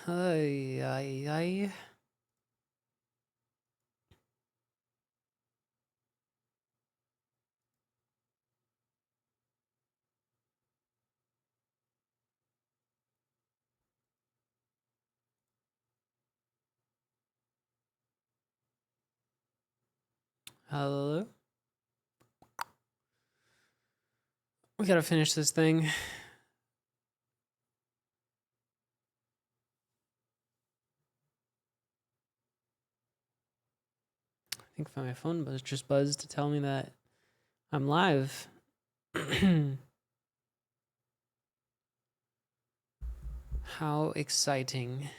Ay, ay, ay. Hello? We gotta finish this thing. I think my phone just buzzed to tell me that I'm live. How exciting.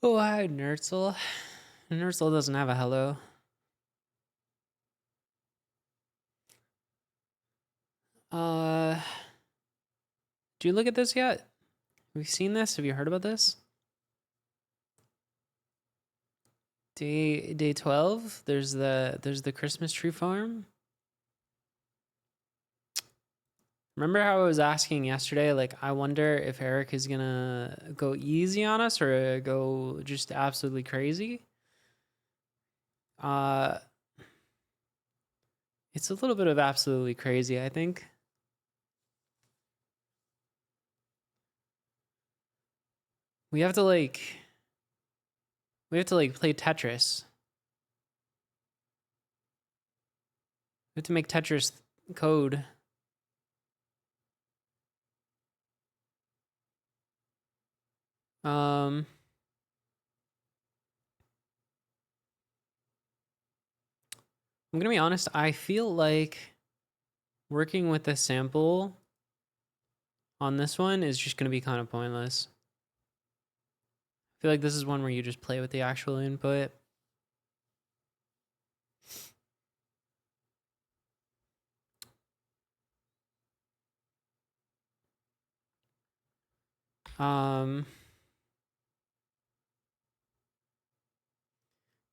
Oh, hi, Nertzel. Nertzel doesn't have a hello. Do you look at this yet? Have you seen this? Have you heard about this? Day 12. There's the Christmas tree farm. Remember how I was asking yesterday, like, I wonder if Eric is gonna go easy on us or go just absolutely crazy? Uh, it's a little bit of absolutely crazy, I think. We have to like play Tetris. We have to make Tetris code. Um, I'm gonna be honest, I feel like working with a sample on this one is just gonna be kind of pointless. I feel like this is one where you just play with the actual input.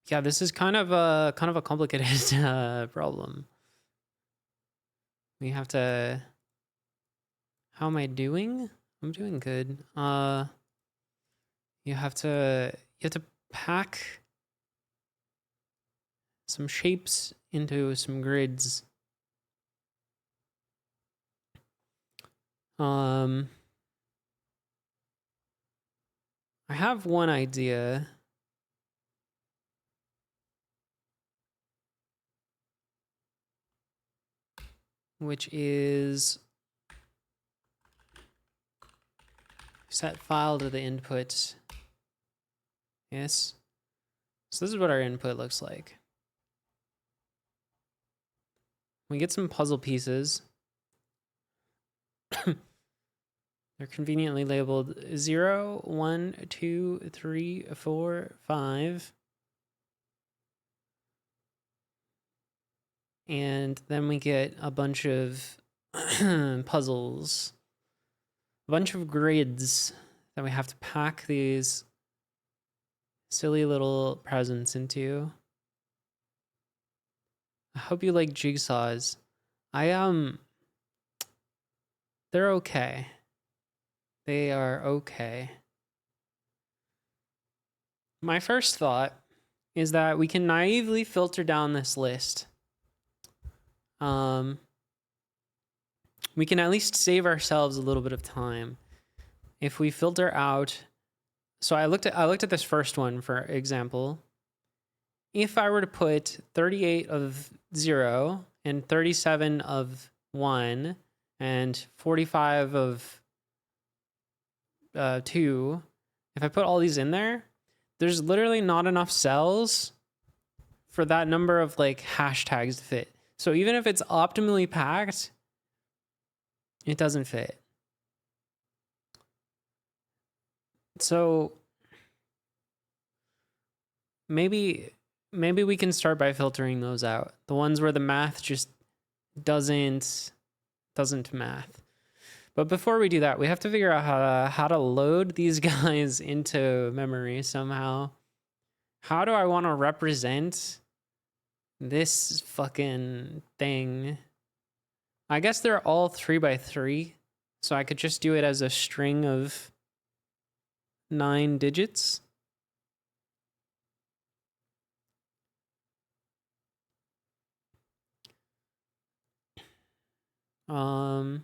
Yeah, this is kind of a complicated problem. We have to. How am I doing? I'm doing good. You have to pack some shapes into some grids. I have one idea. Which is set file to the input. Yes. So this is what our input looks like. We get some puzzle pieces. They're conveniently labeled 0, 1, 2, 3, 4, 5. And then we get a bunch of puzzles, a bunch of grids that we have to pack these silly little presents into. I hope you like jigsaws. They're okay. They are okay. My first thought is that we can naively filter down this list. We can at least save ourselves a little bit of time if we filter out. So I looked at this first one, for example. If I were to put 38 of 0 and 37 of 1 and 45 of 2, if I put all these in there, there's literally not enough cells for that number of like hashtags to fit. So even if it's optimally packed, it doesn't fit. So maybe we can start by filtering those out. The ones where the math just doesn't math. But before we do that, we have to figure out how to load these guys into memory somehow. How do I want to represent this fucking thing? I guess they're all 3x3, so I could just do it as a string of 9 digits. Um,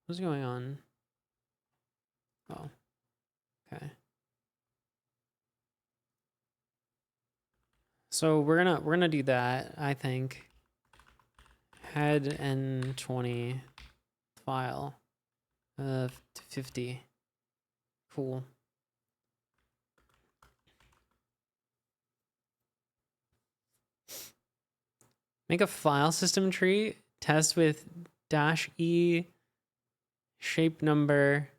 what's going on? Oh, okay. So we're gonna do that, I think. Head N20 file of 50. Cool. Make a file system tree, test with -e, shape number,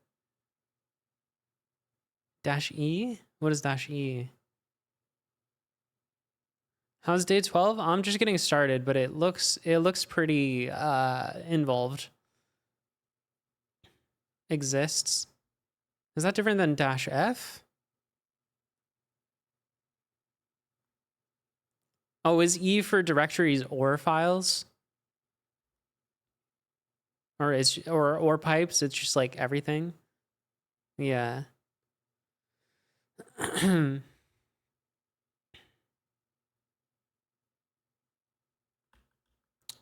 -e? What is -e? How's day 12? I'm just getting started, but it looks pretty involved. Exists. Is that different than -f? Oh, is E for directories or files? Or is or pipes? It's just like everything. Yeah.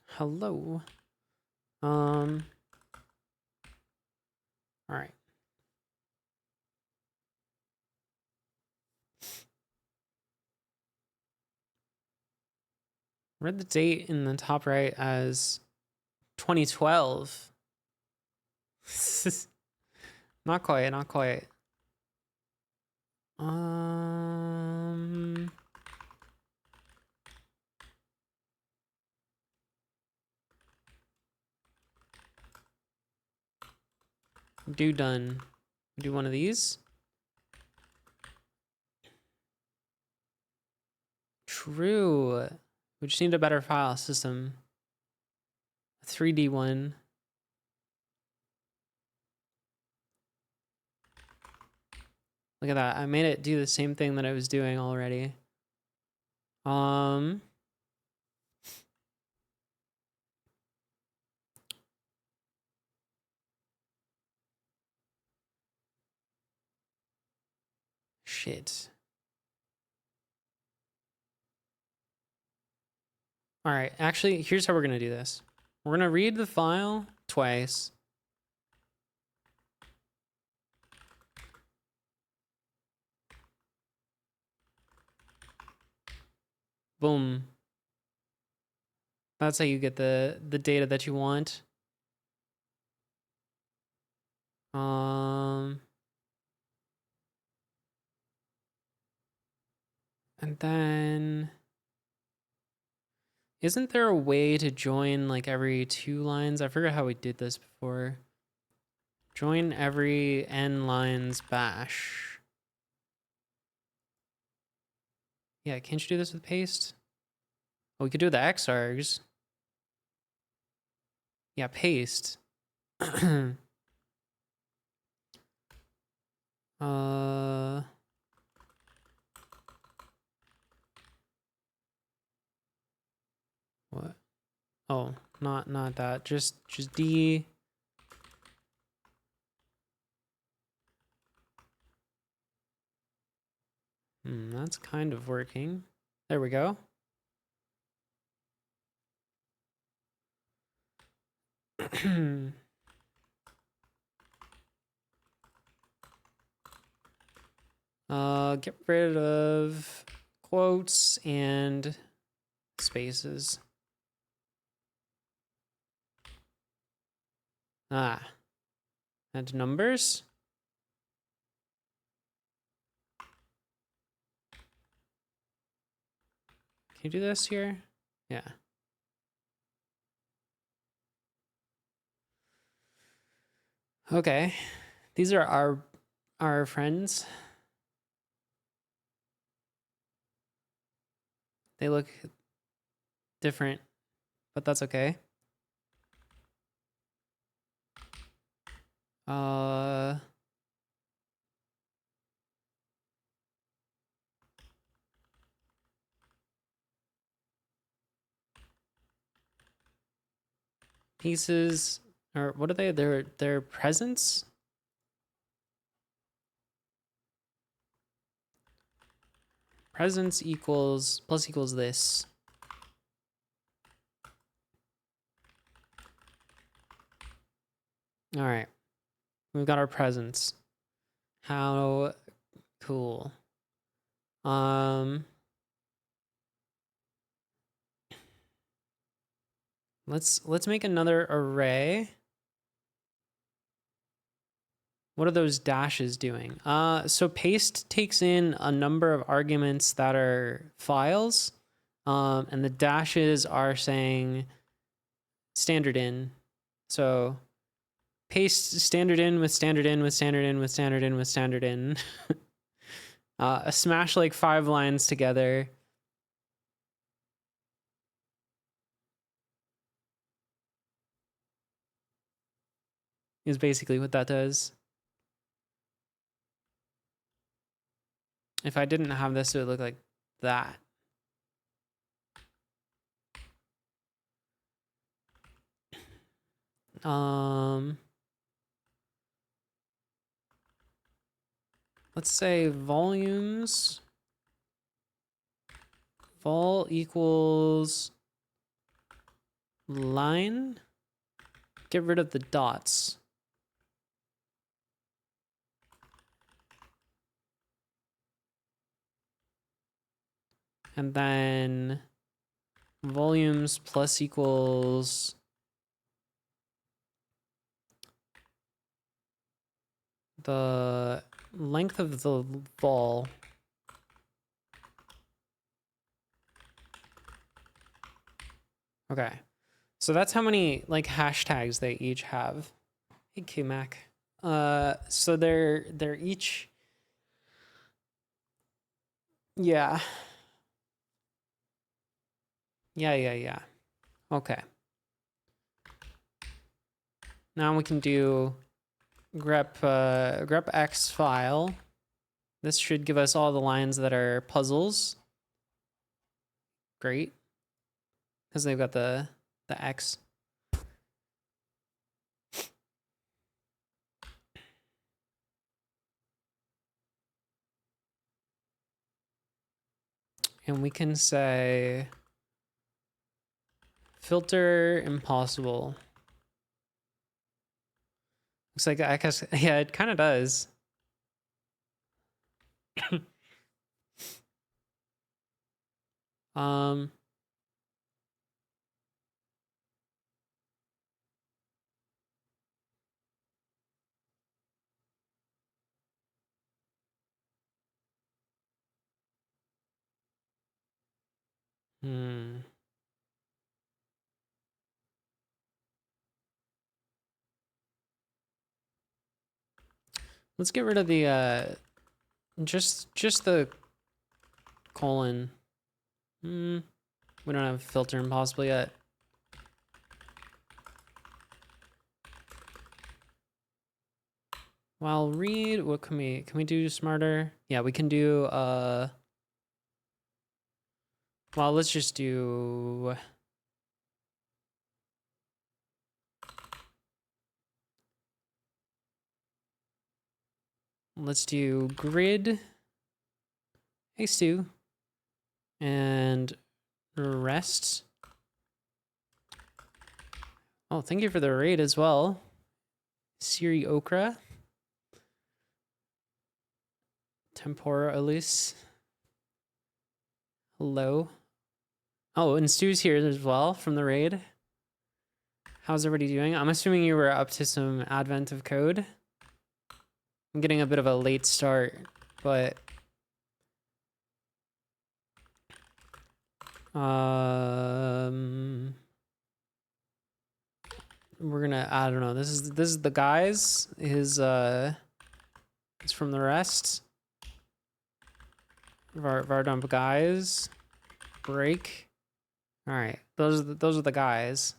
Hello. All right. Read the date in the top right as 2012. Not quite, not quite. Do done. Do one of these. True. We just need a better file system. A 3D one. Look at that. I made it do the same thing that I was doing already. Shit. All right. Actually, here's how we're going to do this. We're going to read the file twice. Boom. That's how you get the data that you want. And then isn't there a way to join like every 2 lines? I forgot how we did this before. Join every n lines bash. Yeah, can't you do this with paste? Oh, we could do the xargs. Yeah, paste. What? Oh, not that. Just D. That's kind of working. There we go. Get rid of quotes and spaces. And numbers. Can you do this here? Yeah. Okay. These are our friends. They look different, but that's okay. Pieces, or what are they? They're presents? Presents equals, plus equals this. All right, we've got our presents. How cool. Let's make another array. What are those dashes doing? So paste takes in a number of arguments that are files, and the dashes are saying standard in. So paste standard in with standard in with standard in with standard in with standard in. Smash like 5 lines together. Is basically what that does. If I didn't have this, it would look like that. Let's say volumes. Vol equals line. Get rid of the dots. And then volumes plus equals the length of the vol. Okay. So that's how many like hashtags they each have. Hey QMac. So they're each, yeah. Yeah. Okay. Now we can do grep x file. This should give us all the lines that are puzzles. Great. Because they've got the X. And we can say filter impossible. Looks like I guess, yeah, it kind of does. Let's get rid of the just the colon. We don't have filter impossible yet. While read, what can we do smarter? Yeah, we can do well, let's just do grid. Hey Stu. And rest. Oh, thank you for the raid as well. Siri Okra. Tempora Elise. Hello. Oh, and Stu's here as well from the raid. How's everybody doing? I'm assuming you were up to some Advent of Code. I'm getting a bit of a late start, but we're gonna, I don't know. This is the guys. It's from the rest. Vardump guys. break. All right, those are the guys.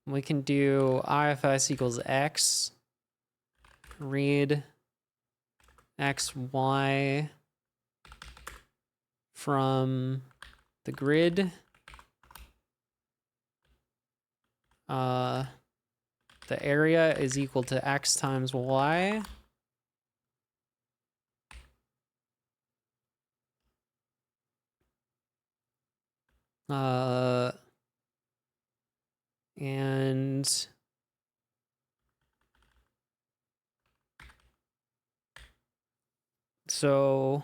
We can do IFS equals X, read X, Y from the grid. The area is equal to X times Y. And so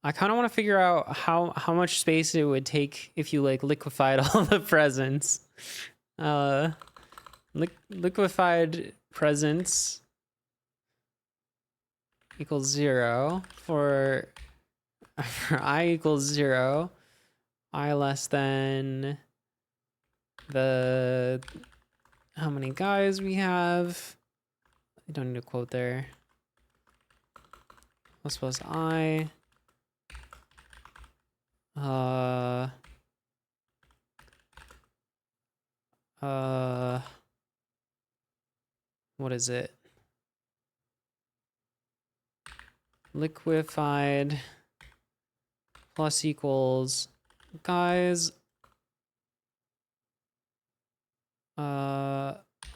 I kind of want to figure out how much space it would take if you like liquefied all the presents. Liquefied presents equals 0 for I equals 0, I less than the how many guys we have. I don't need a quote there. Plus plus I. What is it? Liquefied plus equals guys.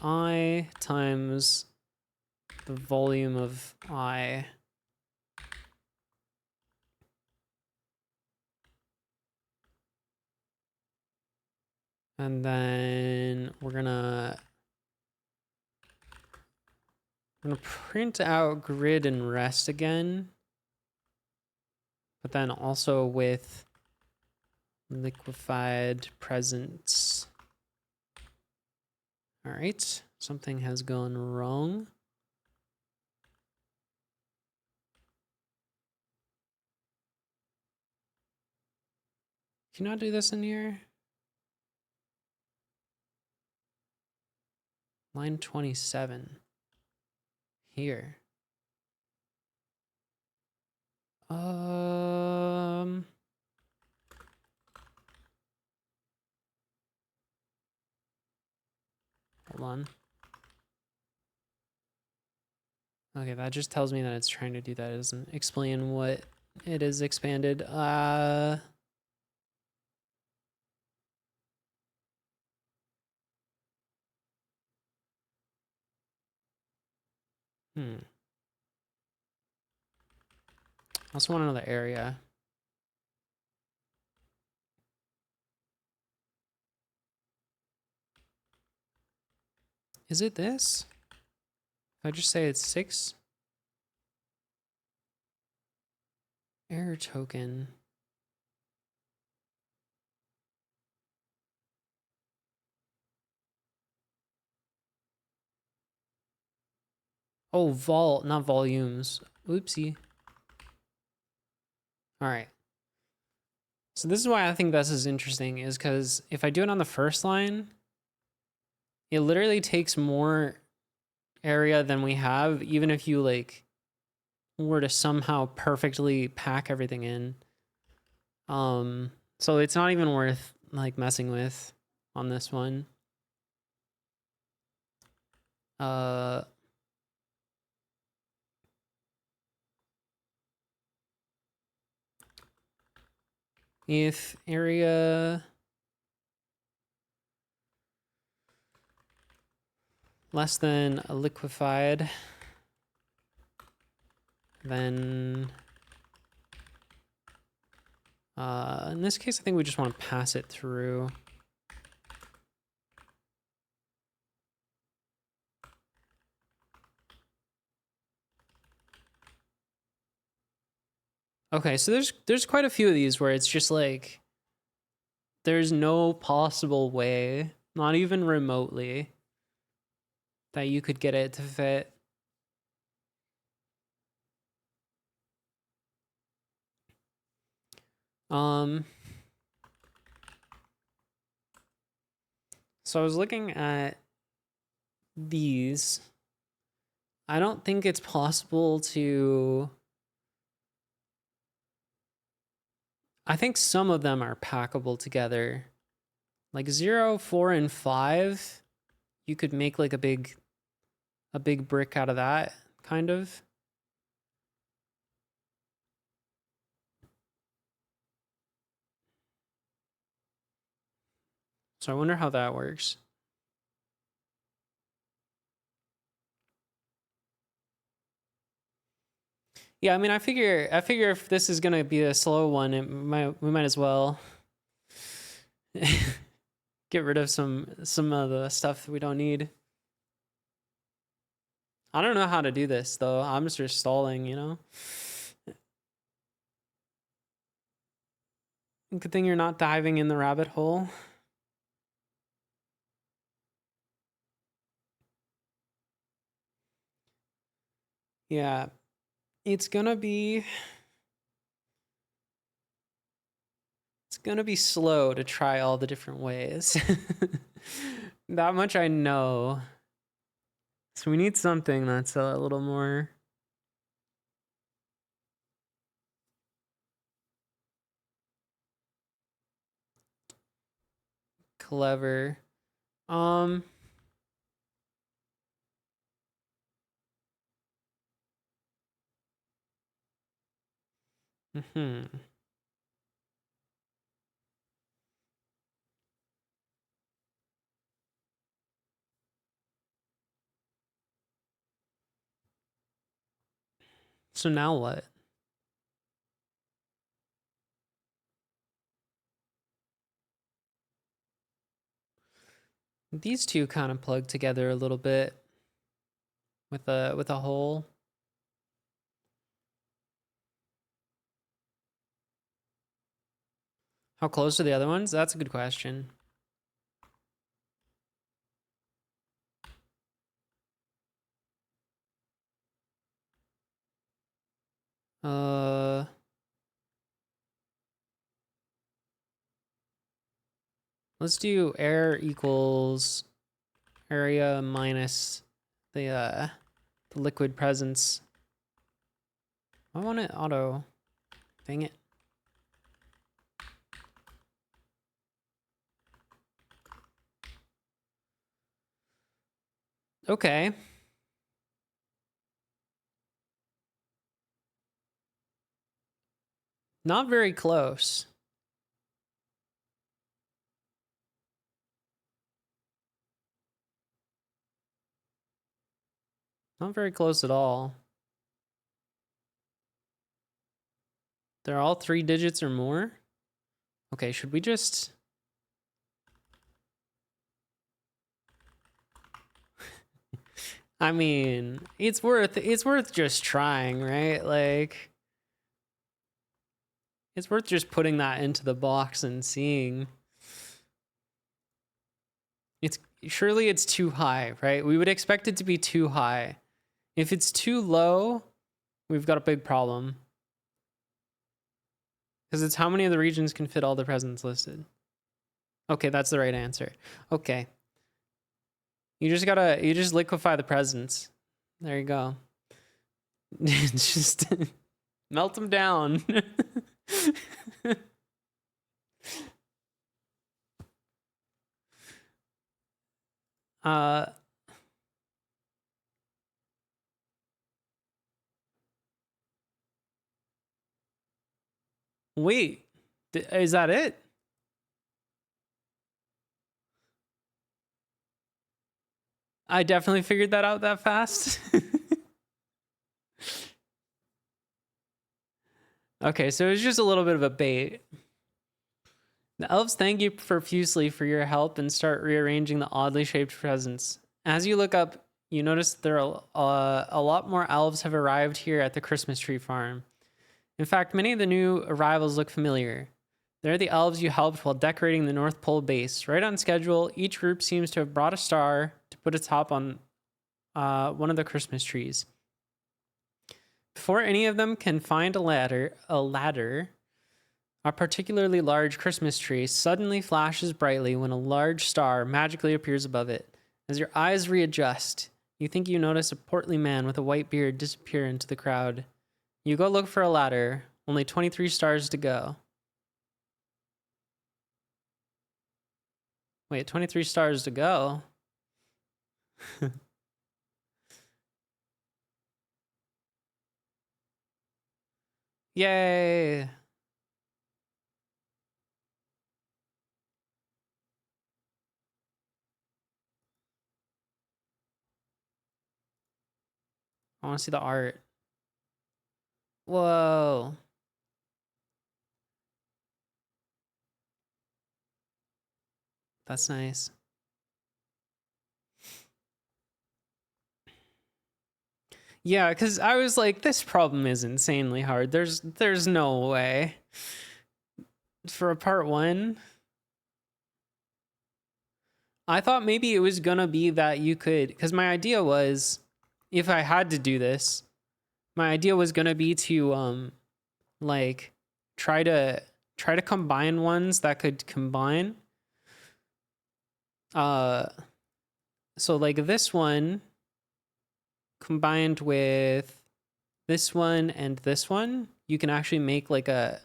I times the volume of I. And then we're gonna print out grid and rest again, but then also with liquefied presents. All right, something has gone wrong. Can you not do this in here? Line 27. Here. Hold on. Okay, that just tells me that it's trying to do that. It doesn't explain what it is expanded. I also want another area. Is it this? If I just say it's 6? Error token. Oh, vol, not volumes. Oopsie. All right. So this is why I think this is interesting, is because if I do it on the first line, it literally takes more area than we have, even if you like were to somehow perfectly pack everything in. So it's not even worth like messing with on this one. If area less than a liquefied, then in this case, I think we just want to pass it through. Okay, so there's quite a few of these where it's just like there's no possible way, not even remotely, that you could get it to fit. So I was looking at these. I don't think it's possible to... I think some of them are packable together. Like 0, 4, and 5, you could make like a big brick out of that, kind of. So I wonder how that works. Yeah, I mean, I figure if this is gonna be a slow one, we might as well get rid of some of the stuff we don't need. I don't know how to do this though. I'm just stalling, you know. Good thing you're not diving in the rabbit hole. Yeah, it's gonna be slow to try all the different ways. That much I know. So we need something that's a little more clever. So now what? These two kind of plug together a little bit with a hole. How close are the other ones? That's a good question. Let's do air equals area minus the liquid presence. I want it auto. Dang it. Okay. Not very close. Not very close at all. They're all 3 digits or more? Okay, should we just... I mean, it's worth just trying, right? Like, it's worth just putting that into the box and seeing. Surely it's too high, right? We would expect it to be too high. If it's too low, we've got a big problem. Because it's how many of the regions can fit all the presents listed. Okay, that's the right answer. Okay. You just liquefy the presents. There you go. Just melt them down. Wait, is that it? I definitely figured that out that fast. Okay, so it was just a little bit of a bait. The elves thank you profusely for your help and start rearranging the oddly shaped presents. As you look up, you notice there are a lot more elves have arrived here at the Christmas tree farm. In fact, many of the new arrivals look familiar. They're the elves you helped while decorating the North Pole base. Right on schedule, each group seems to have brought a star to put atop on one of the Christmas trees. Before any of them can find a ladder, a particularly large Christmas tree suddenly flashes brightly when a large star magically appears above it. As your eyes readjust, You think you notice a portly man with a white beard disappear into the crowd. You go look for a ladder. Only 23 stars to go. Wait, 23 stars to go? Yay! I want to see the art. Whoa. That's nice. Yeah, because I was like, this problem is insanely hard. There's no way. For a part 1, I thought maybe it was gonna be that you could, because my idea was, if I had to do this, my idea was gonna be to like try to combine ones that could combine. So like this one combined with this one and this one, you can actually make like this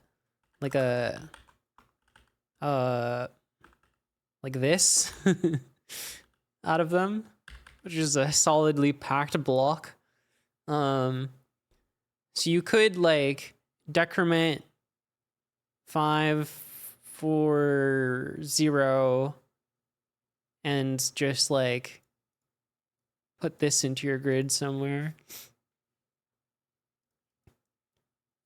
out of them, which is a solidly packed block. So you could like decrement 5, 4, 0 and just like put this into your grid somewhere.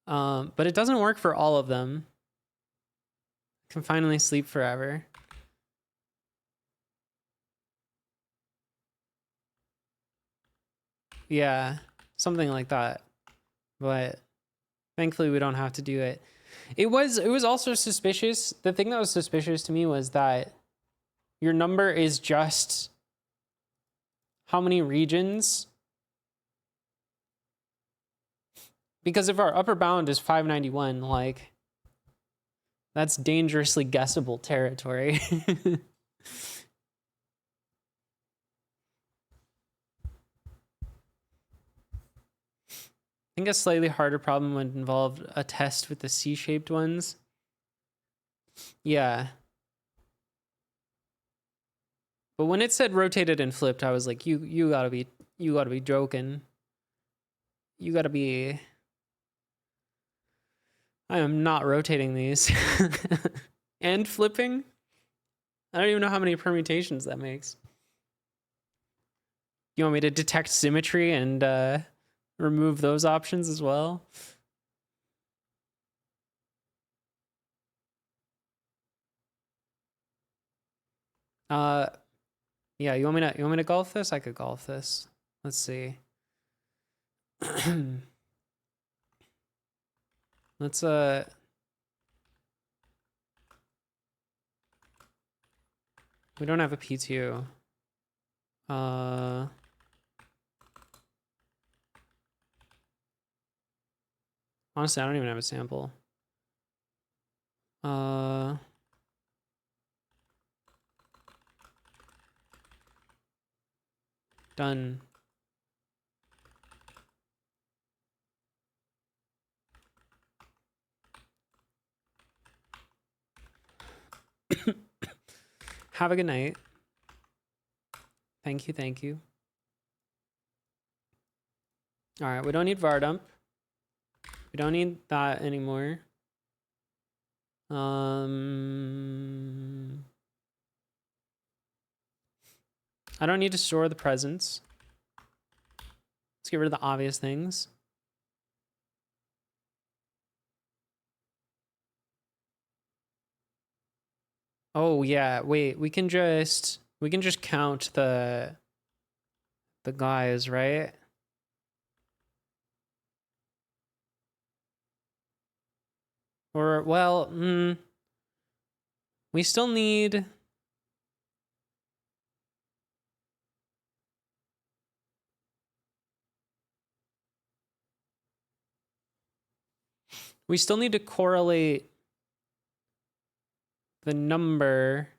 But it doesn't work for all of them. Can finally sleep forever. Yeah, something like that. But thankfully we don't have to do it. It was also suspicious. The thing that was suspicious to me was that your number is just how many regions. Because if our upper bound is 591, like that's dangerously guessable territory. I think a slightly harder problem would involve a test with the C-shaped ones. Yeah. But when it said rotated and flipped, I was like, you gotta be joking. You gotta be. I am not rotating these. And flipping? I don't even know how many permutations that makes. You want me to detect symmetry and remove those options as well? Yeah, you want me to golf this? I could golf this. Let's see. Let's we don't have a P2. Honestly, I don't even have a sample. Done. Have a good night. Thank you, thank you. All right, we don't need var dump. We don't need that anymore. I don't need to store the presents. Let's get rid of the obvious things. Oh yeah, wait, we can just count the guys, right? Or well, we still need to correlate the number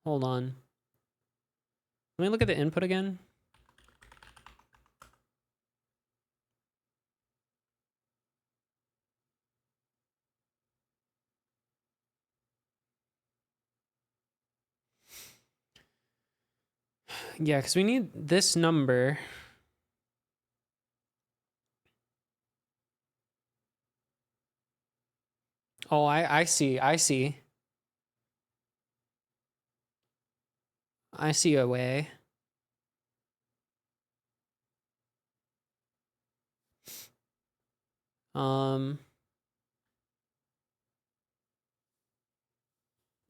Hold on. Let me look at the input again. Yeah, because we need this number. Oh, I see. I see. I see a way.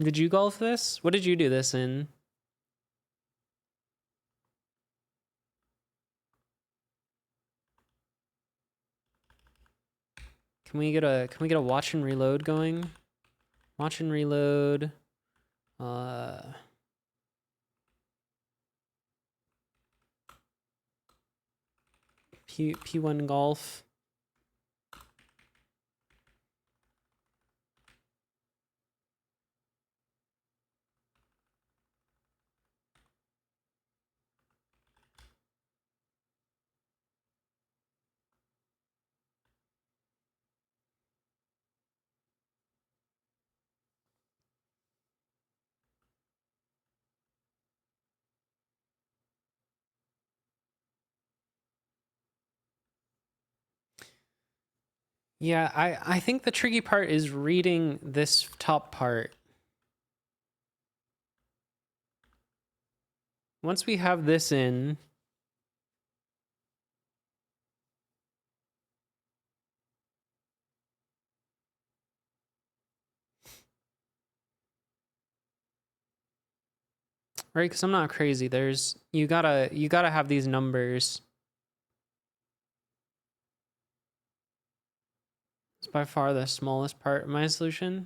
Did you golf this? What did you do this in? Can we get a watch and reload going? Watch and reload. P1 golf. Yeah, I think the tricky part is reading this top part. Once we have this in, right? Because I'm not crazy. There's you gotta have these numbers. It's by far the smallest part of my solution.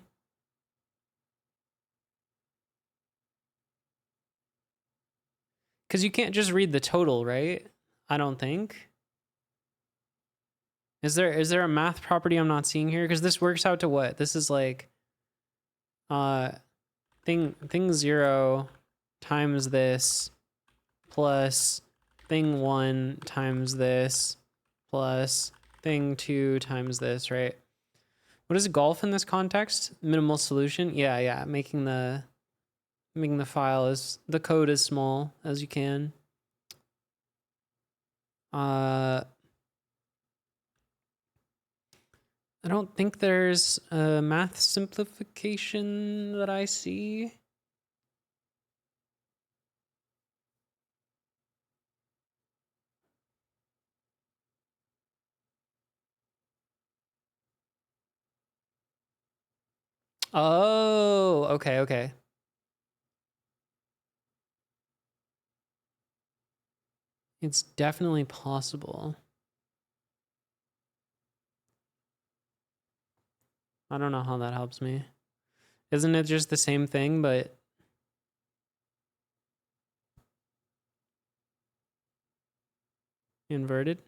Because you can't just read the total, right? I don't think. Is there a math property I'm not seeing here? Because this works out to what? This is like thing 0 times this plus thing 1 times this plus thing 2 times this, right? What is golf in this context? Minimal solution? Yeah, making the file is the code as small as you can. I don't think there's a math simplification that I see. Oh, okay. It's definitely possible. I don't know how that helps me. Isn't it just the same thing, but inverted?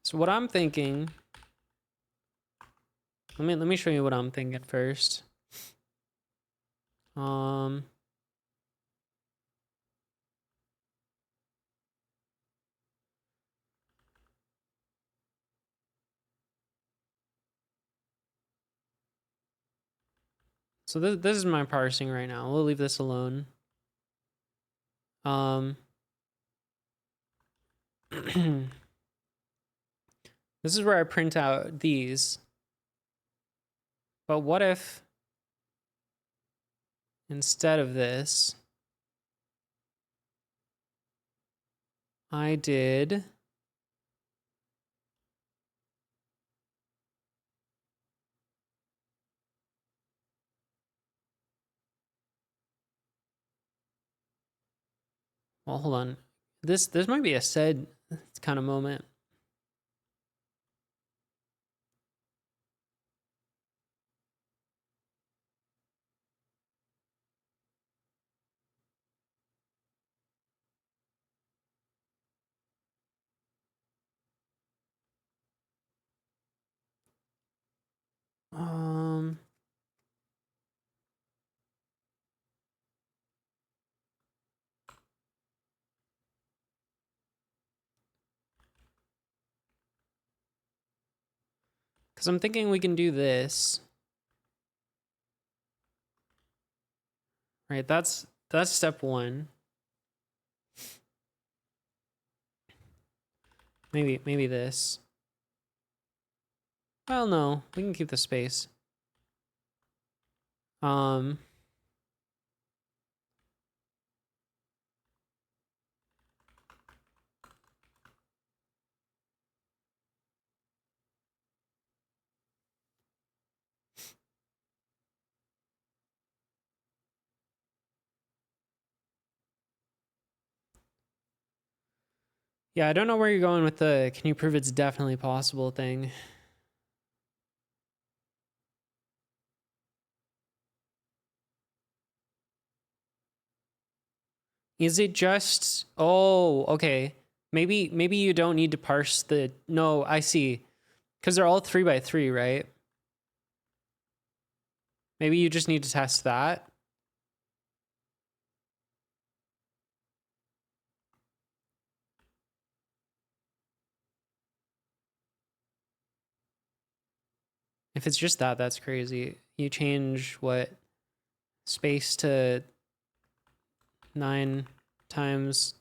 So what I'm thinking, let me show you what I'm thinking first. So this is my parsing right now. We'll leave this alone. This is where I print out these. But what if instead of this, I did well, hold on. This might be a said kind of moment. Because I'm thinking we can do this. Right, that's step one. Maybe this. Well, no, we can keep the space. Yeah, I don't know where you're going with the can you prove it's definitely possible thing. Is it just, oh, okay. Maybe you don't need to parse the, no, I see. Because they're all 3x3, right? Maybe you just need to test that. If it's just that, that's crazy. You change what? Space to 9 times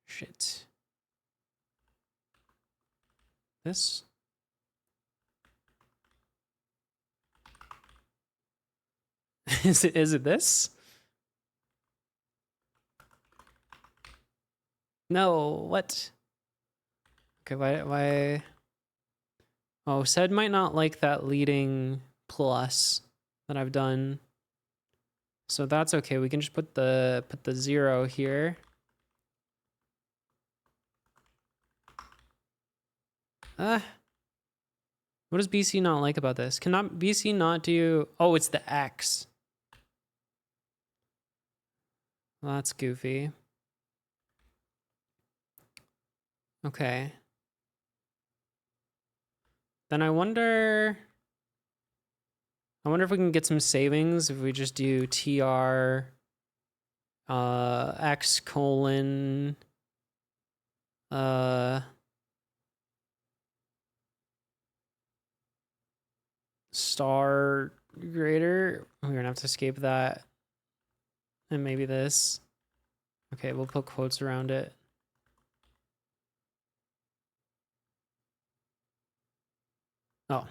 shit. This? Is it this? No, what? Okay, why? Oh, Sed might not like that leading plus that I've done. So that's okay. We can just put the 0 here. What does BC not like about this? Cannot BC not do? Oh, it's the X. Well, that's goofy. Okay. Then I wonder if we can get some savings if we just do tr x colon star greater. We're gonna have to escape that. And maybe this. Okay, we'll put quotes around it. Oh.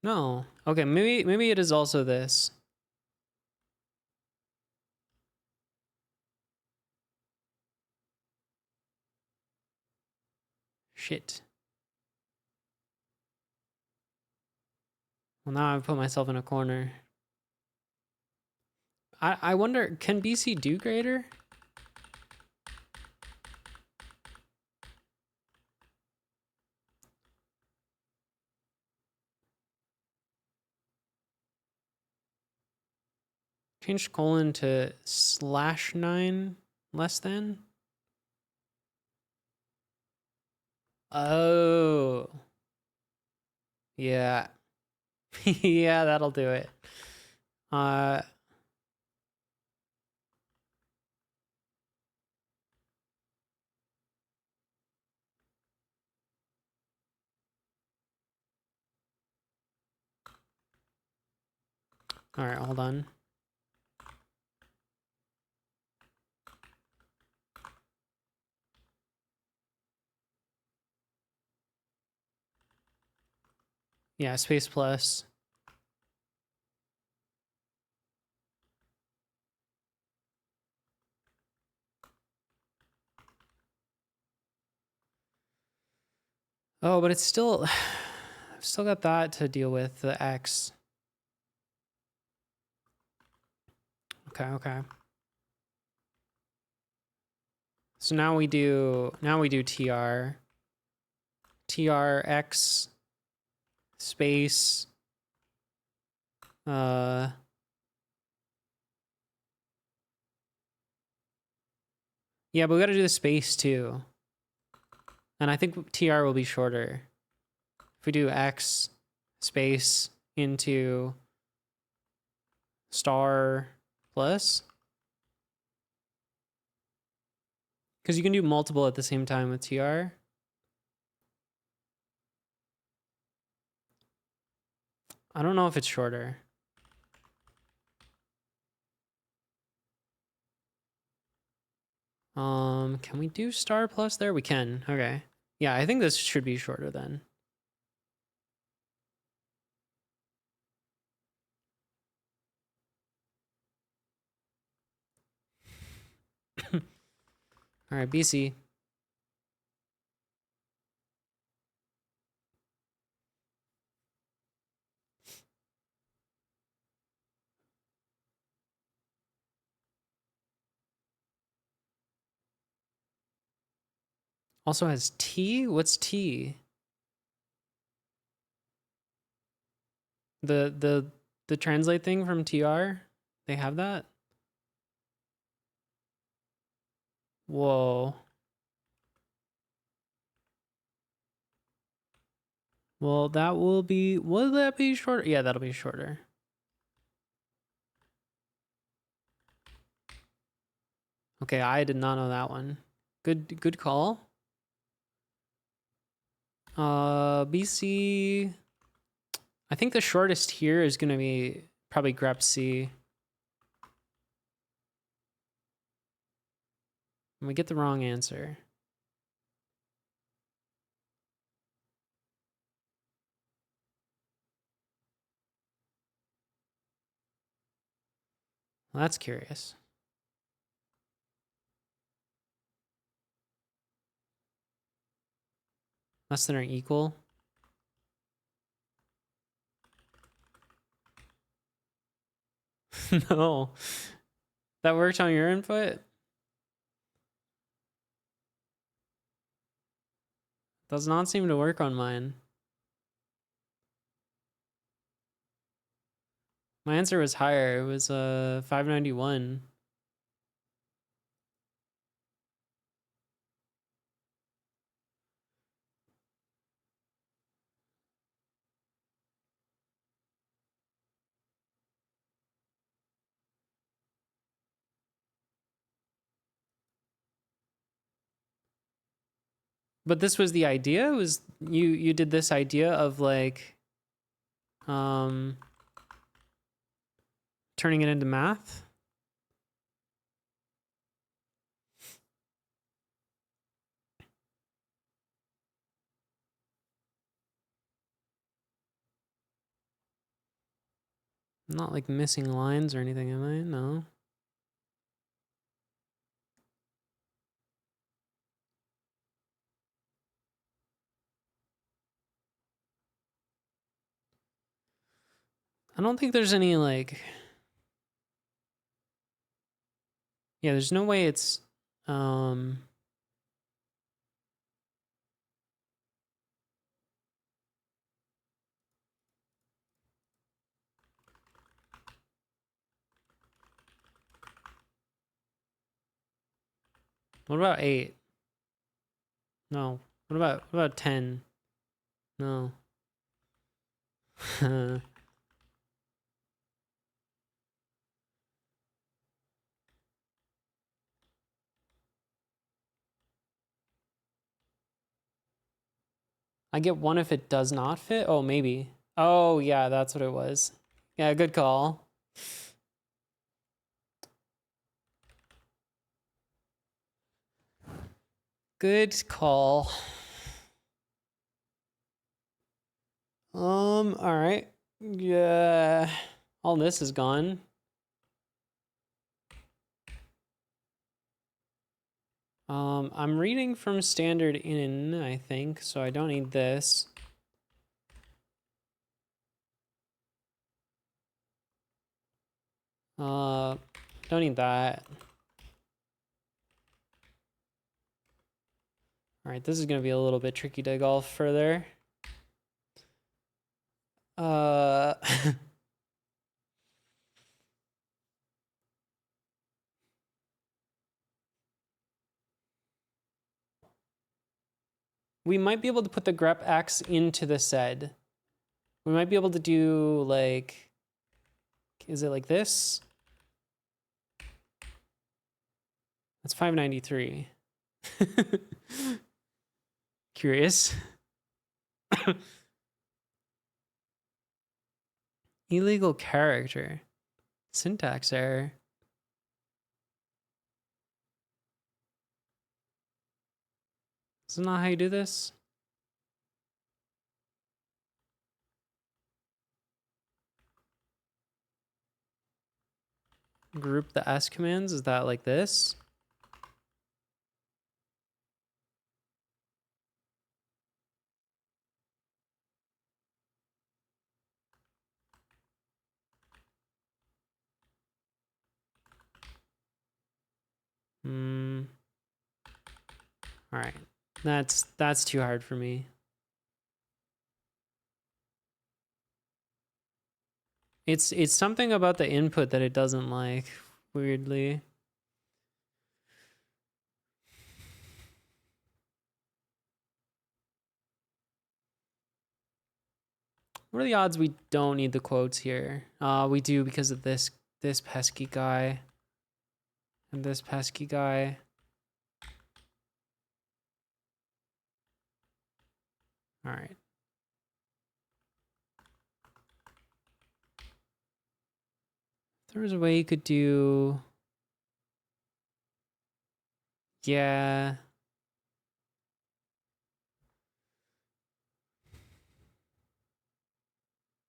No. Okay, maybe it is also this. Shit. Well, now I've put myself in a corner. I wonder, can BC do greater? Change colon to /9 less than? Oh. Yeah. Yeah, that'll do it. All right, hold on. Yeah, space plus. Oh, but it's still, I've still got that to deal with, the X. Okay. So now we do TRX space yeah, but we got to do the space too. And I think TR will be shorter. If we do X space into star plus. Because you can do multiple at the same time with TR. I don't know if it's shorter. Can we do star plus there? We can. Okay. Yeah, I think this should be shorter then. All right, BC. Also has T? What's T? The translate thing from TR? They have that? Whoa. Well, that will that be shorter? Yeah, that'll be shorter. Okay, I did not know that one. Good call. BC. I think the shortest here is gonna be probably grep C. And we get the wrong answer. Well, that's curious. Less than or equal. No. That worked on your input? Does not seem to work on mine. My answer was higher. It was 591. But this was the idea? Was you did this idea of like turning it into math? I'm not like missing lines or anything, am I? No. I don't think there's any like yeah, there's no way it's what about 8? No. What about 10? No. I get 1 if it does not fit? Oh, maybe. Oh, yeah, that's what it was. Yeah, good call. Good call. All right. Yeah. All this is gone. I'm reading from standard in, I think, so I don't need this. Don't need that. All right, this is gonna be a little bit tricky to golf further. We might be able to put the grep x into the sed. We might be able to do like, Is it like this? That's 593. Curious. Illegal character. Syntax error. Is that not how you do this? Group the S commands. Is that like this? All right. That's too hard for me. It's something about the input that it doesn't like, weirdly. What are the odds we don't need the quotes here? We do because of this pesky guy and this pesky guy. All right. There was a way you could do. Yeah.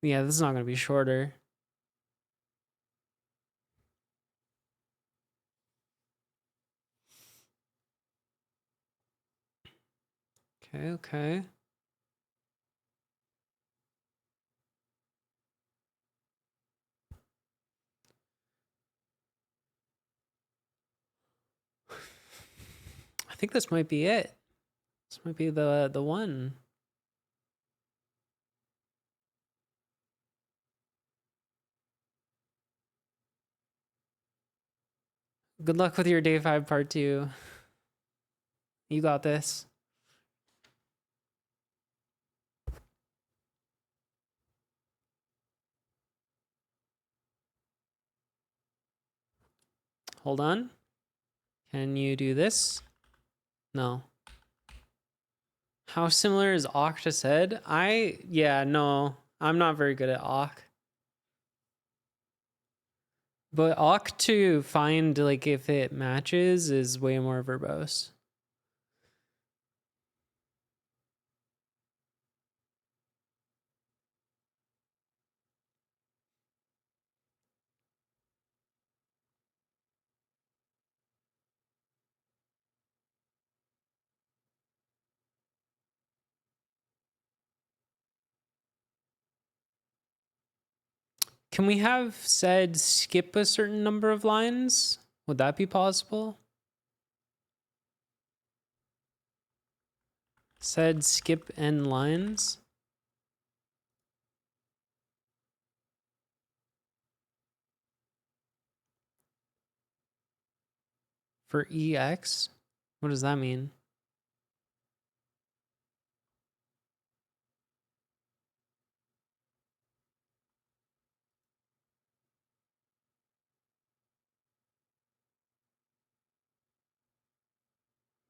Yeah, this is not going to be shorter. Okay. I think this might be it. This might be the one. Good luck with your day 5 part 2. You got this. Hold on. Can you do this? No. How similar is awk to sed? No, I'm not very good at awk. But awk to find like if it matches is way more verbose. Can we have sed skip a certain number of lines? Would that be possible? Sed skip n lines? For EX? What does that mean?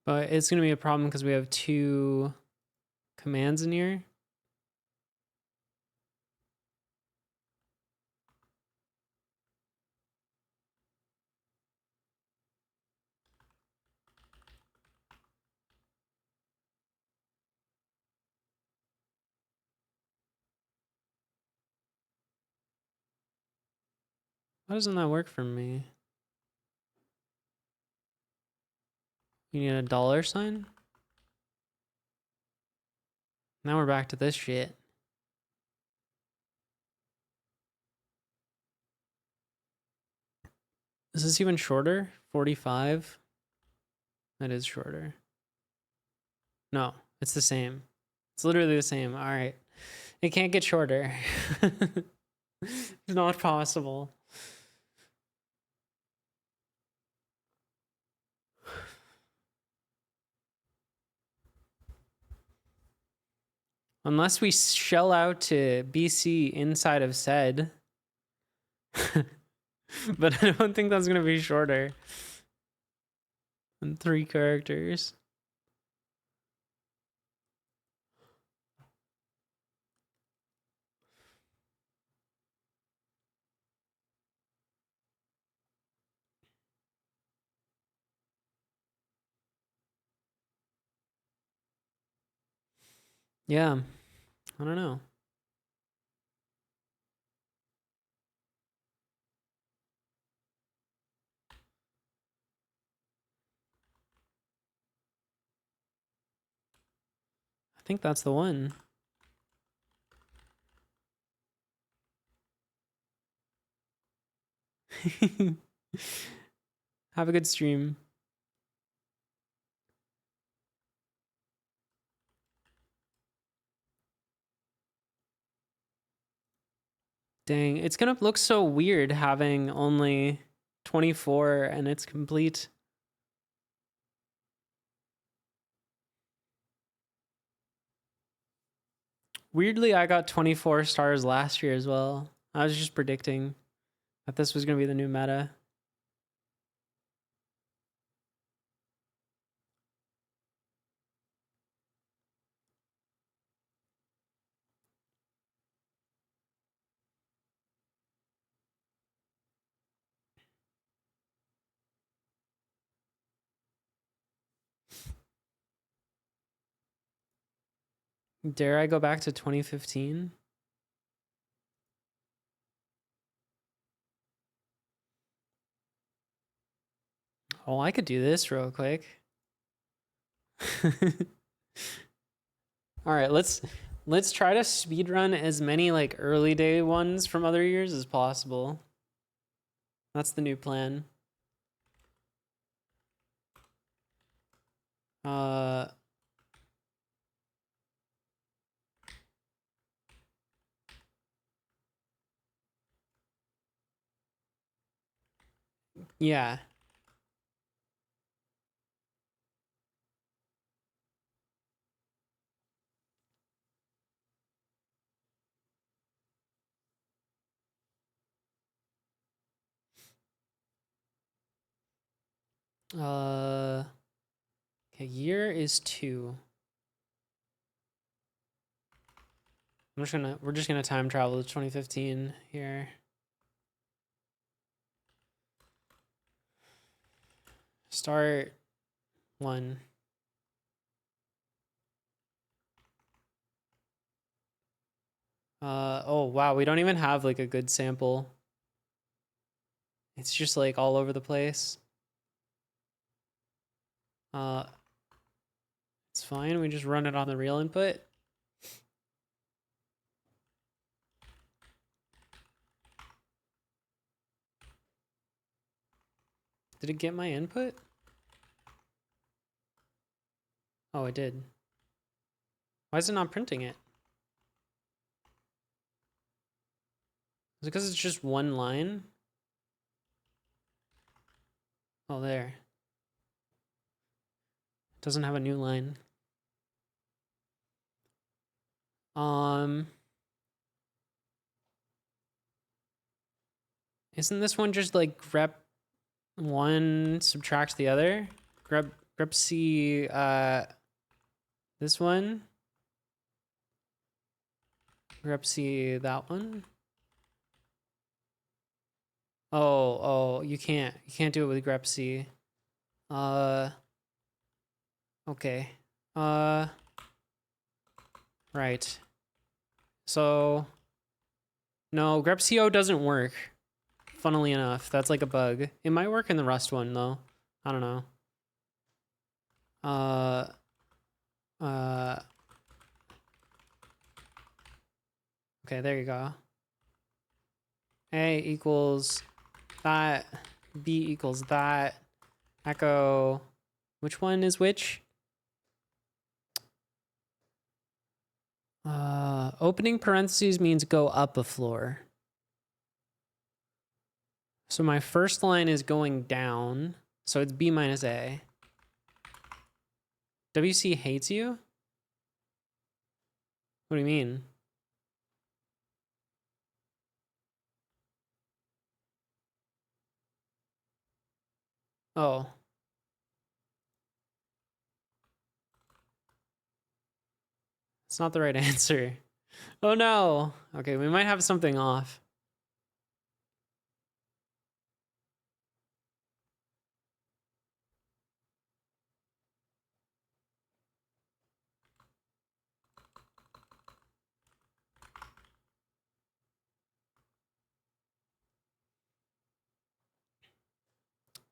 But it's going to be a problem because we have 2 commands in here. Why doesn't that work for me? You need a $sign? Now we're back to this shit. Is this even shorter? 45? That is shorter. No, it's the same. It's literally the same. All right. It can't get shorter. It's not possible. Unless we shell out to BC inside of sed. But I don't think that's gonna be shorter than 3 characters. Yeah, I don't know. I think that's the one. Have a good stream. Dang, it's gonna look so weird having only 24 and it's complete. Weirdly, I got 24 stars last year as well. I was just predicting that this was gonna be the new meta. Dare I go back to 2015? Oh, I could do this real quick. All right, let's try to speedrun as many like early day ones from other years as possible. That's the new plan. Yeah. Okay, year is 2. We're just gonna time travel to 2015 here. Start 1. Oh wow, we don't even have like a good sample. It's just like all over the place. It's fine, we just run it on the real input. Did it get my input? Oh, it did. Why is it not printing it? Is it because it's just one line? Oh, there. It doesn't have a new line. Isn't this one just like grep 1 subtract the other? Grep C, this one. Grep C, that one. Oh, you can't do it with grep C. Okay. Right. So, no, grep CO doesn't work. Funnily enough, that's like a bug. It might work in the Rust one though. I don't know. Okay, there you go. A equals that, B equals that, echo, which one is which? Opening parentheses means go up a floor. So my first line is going down, so it's B minus A. WC hates you? What do you mean? Oh. It's not the right answer. Oh no. Okay, we might have something off.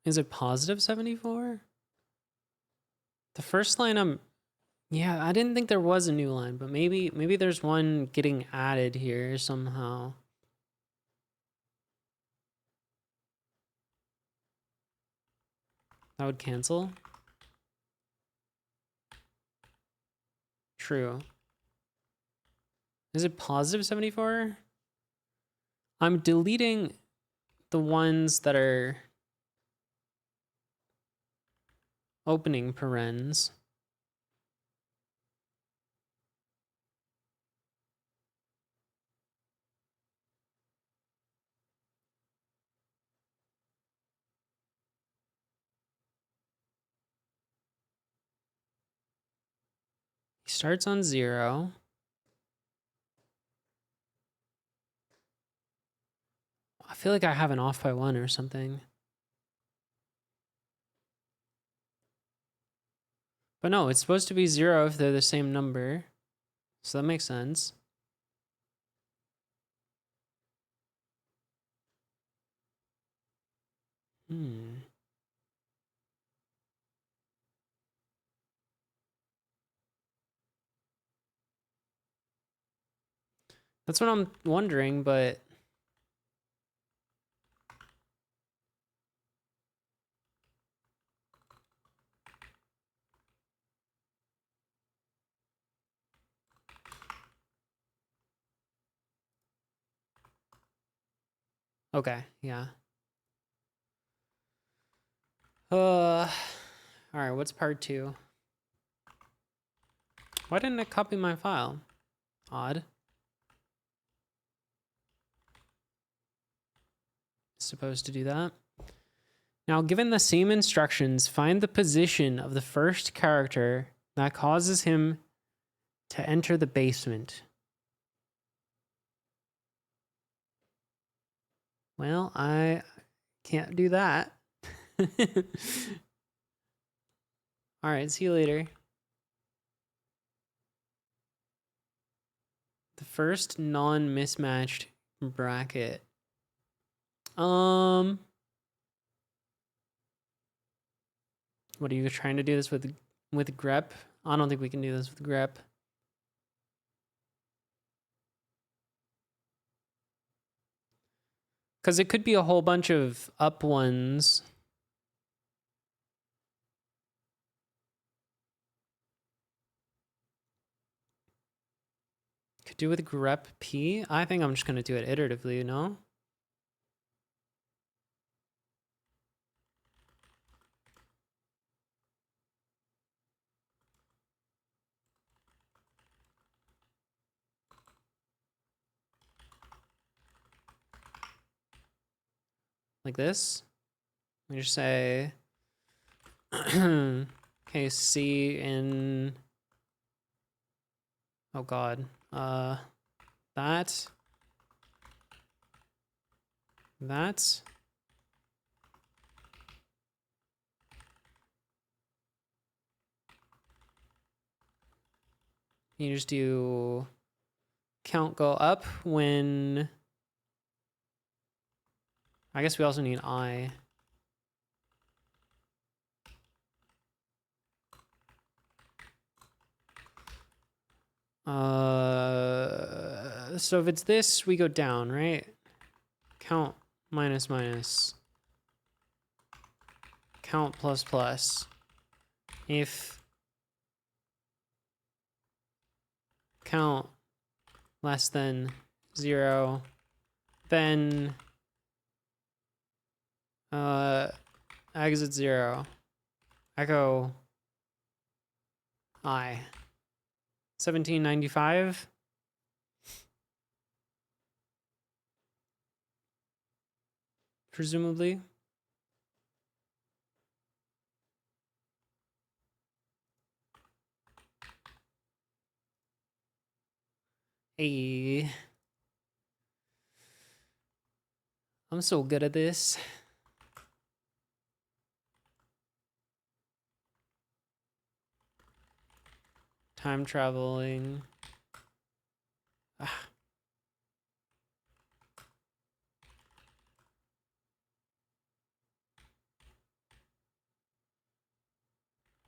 Is it positive 74? The first line yeah, I didn't think there was a new line, but maybe there's one getting added here somehow. That would cancel. True. Is it positive 74? I'm deleting the ones that are opening parens. He starts on 0. I feel like I have an off by 1 or something. But no, it's supposed to be 0 if they're the same number. So that makes sense. That's what I'm wondering, but okay, yeah. All right, what's part 2? Why didn't it copy my file? Odd. Supposed to do that. Now, given the same instructions, find the position of the first character that causes him to enter the basement. Well, I can't do that. All right, see you later. The first non-mismatched bracket. What are you trying to do this with grep? I don't think we can do this with grep. Because it could be a whole bunch of up ones. Could do with grep p. I think I'm just going to do it iteratively, you know? Like this. We just say, okay, C in, oh God, that. You just do count go up when, I guess we also need I. So if it's this, we go down, right? Count minus minus. Count plus plus. If count less than 0, then exit 0. Echo I. 1795. Presumably. Hey, I'm so good at this. Time traveling. Ah.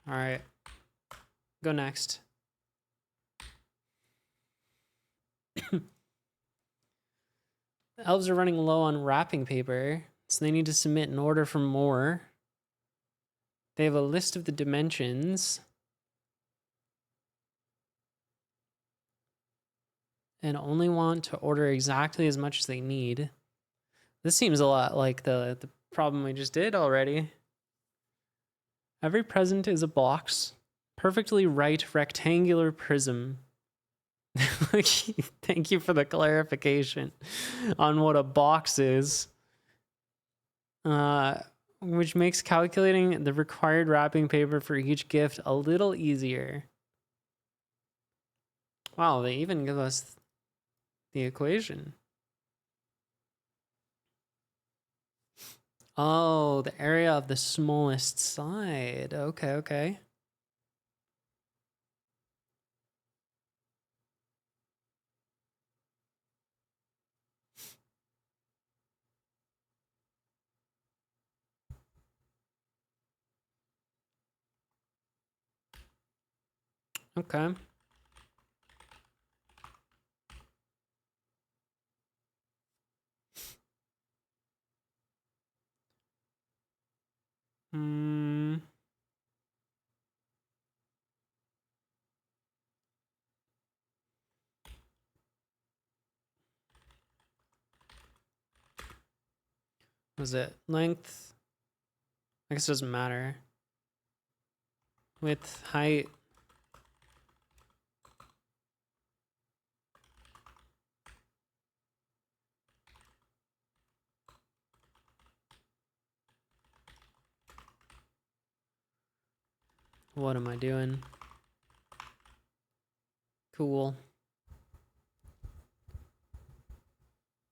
All right, go next. Elves are running low on wrapping paper, so they need to submit an order for more. They have a list of the dimensions and only want to order exactly as much as they need. This seems a lot like the problem we just did already. Every present is a box. Perfectly right rectangular prism. Thank you for the clarification on what a box is. Which makes calculating the required wrapping paper for each gift a little easier. Wow, they even give us the equation. Oh, the area of the smallest side. Okay, okay. Okay. Hmm. Was it length? I guess it doesn't matter. Width, height. What am I doing? Cool.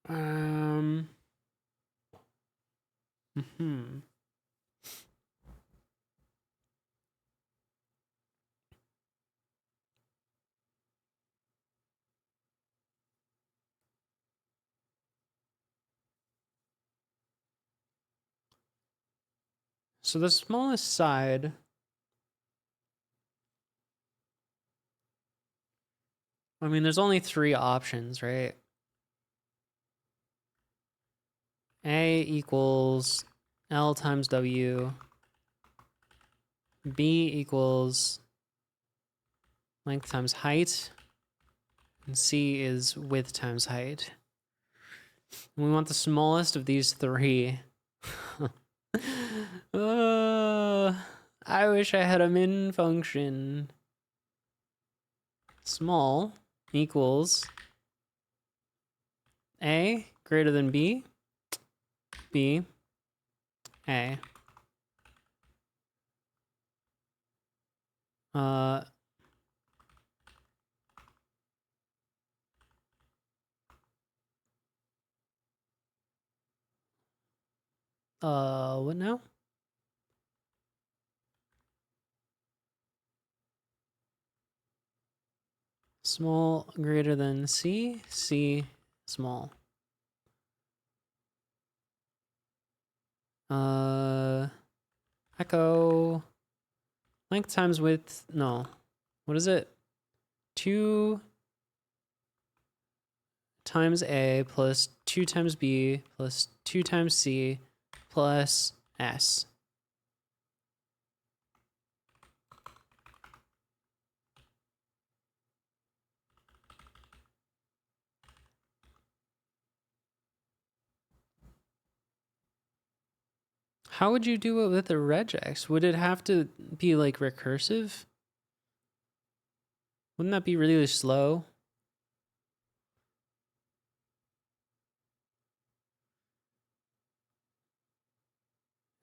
Hmm. So the smallest side. I mean, there's only 3 options, right? A equals L times W. B equals length times height. And C is width times height. And we want the smallest of these 3. I wish I had a min function. Small equals A greater than B, B, A. What now? Small greater than C, C small. Echo length times width. No, what is it? 2 times A plus 2 times B plus 2 times C plus S. How would you do it with a regex? Would it have to be like recursive? Wouldn't that be really slow?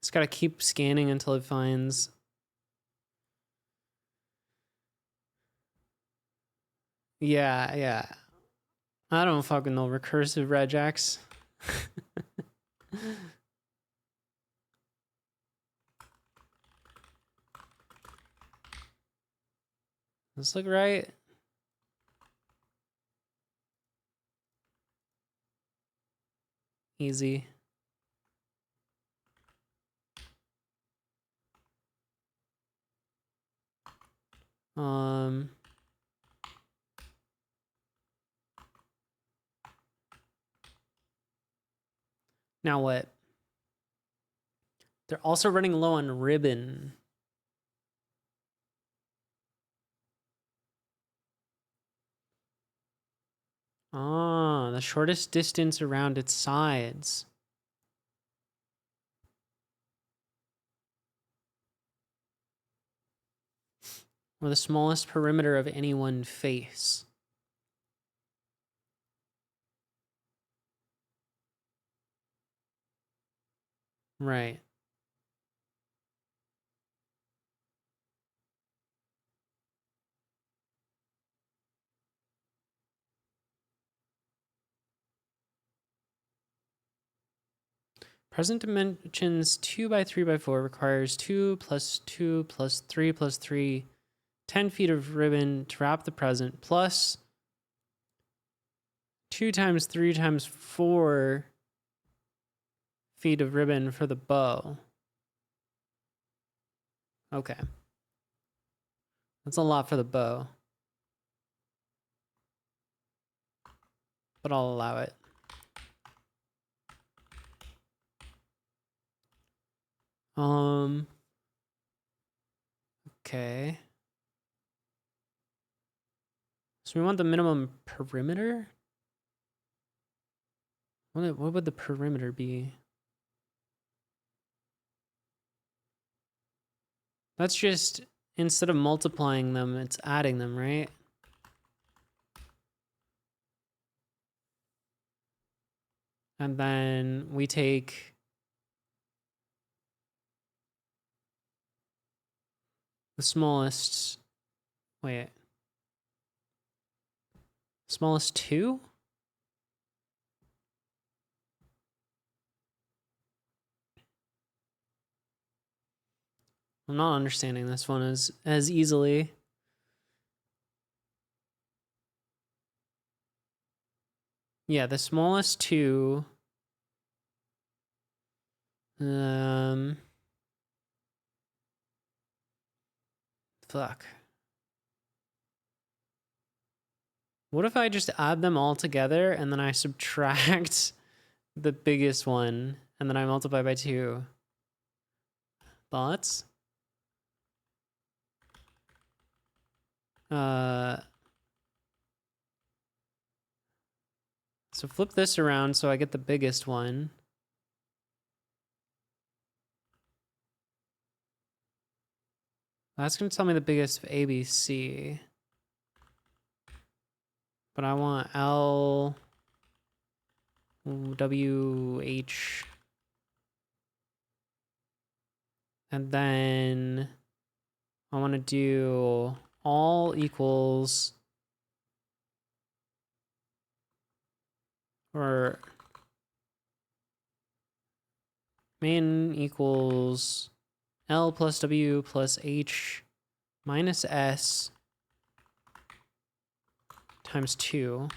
It's got to keep scanning until it finds. Yeah, yeah. I don't fucking know recursive regex. This look right? Easy. Now what? They're also running low on ribbon. Ah, the shortest distance around its sides. Or the smallest perimeter of any one face. Right. Present dimensions 2 by 3 by 4 requires 2 plus 2 plus 3 plus 3, 10 feet of ribbon to wrap the present, plus 2 times 3 times 4 feet of ribbon for the bow. Okay. That's a lot for the bow. But I'll allow it. Okay. So we want the minimum perimeter? What would the perimeter be? That's just, instead of multiplying them, it's adding them, right? And then we take the smallest, wait, smallest 2? I'm not understanding this one as easily. Yeah, the smallest 2. Fuck. What if I just add them all together and then I subtract the biggest one and then I multiply by 2? Thoughts? So flip this around so I get the biggest one. That's going to tell me the biggest of A, B, C. But I want L, W, H. And then I want to do all equals, or main equals L plus W plus H minus S times 2.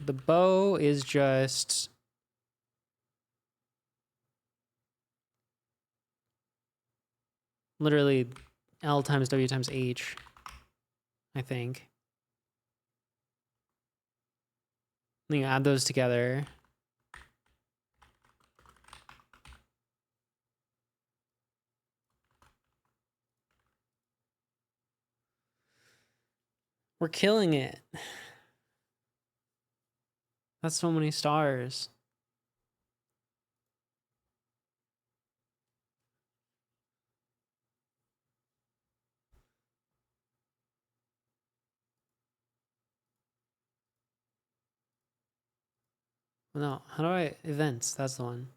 The bow is just literally L times W times H, I think. Then you add those together. We're killing it. That's so many stars. No, how do I, events, that's the one.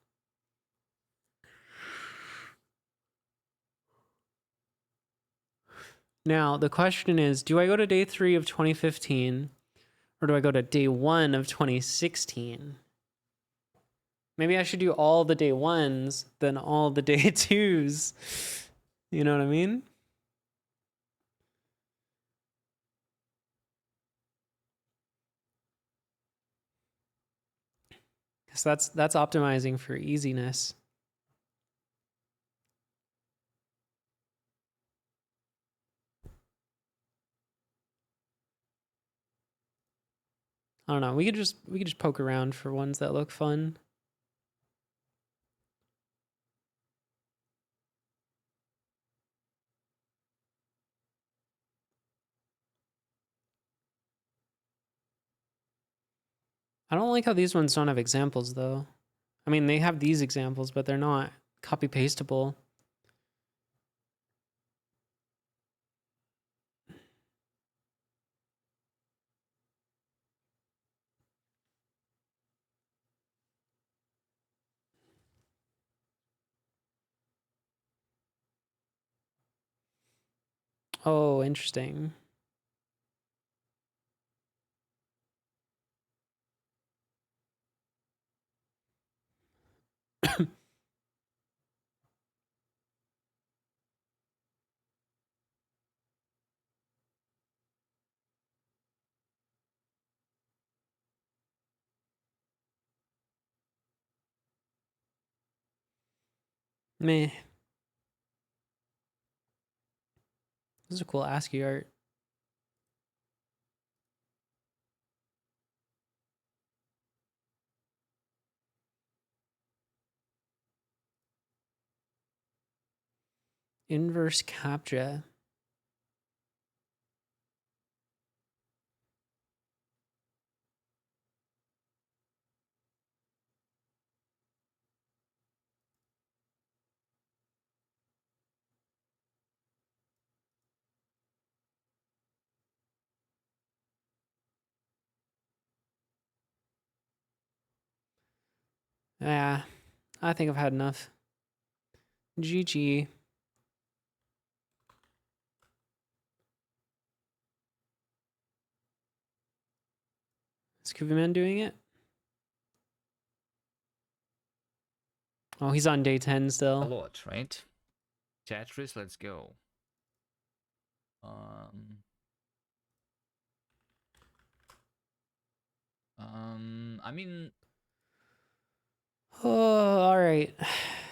Now, the question is, do I go to day 3 of 2015 or do I go to day 1 of 2016? Maybe I should do all the day 1s, then all the day 2s. You know what I mean? Because that's optimizing for easiness. I don't know. We could just poke around for ones that look fun. I don't like how these ones don't have examples though. I mean, they have these examples, but they're not copy pastable. Oh, interesting. Meh. This is a cool ASCII art. Inverse CAPTCHA. Yeah, I think I've had enough. GG. Is Scooby Man doing it? Oh, he's on day 10 A still. lot, right? Tetris, let's go. I mean, Oh, all right.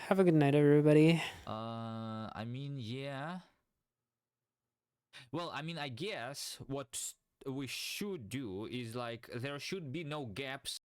Have a good night, everybody. I mean, yeah. Well, I mean, I guess what we should do is like there should be no gaps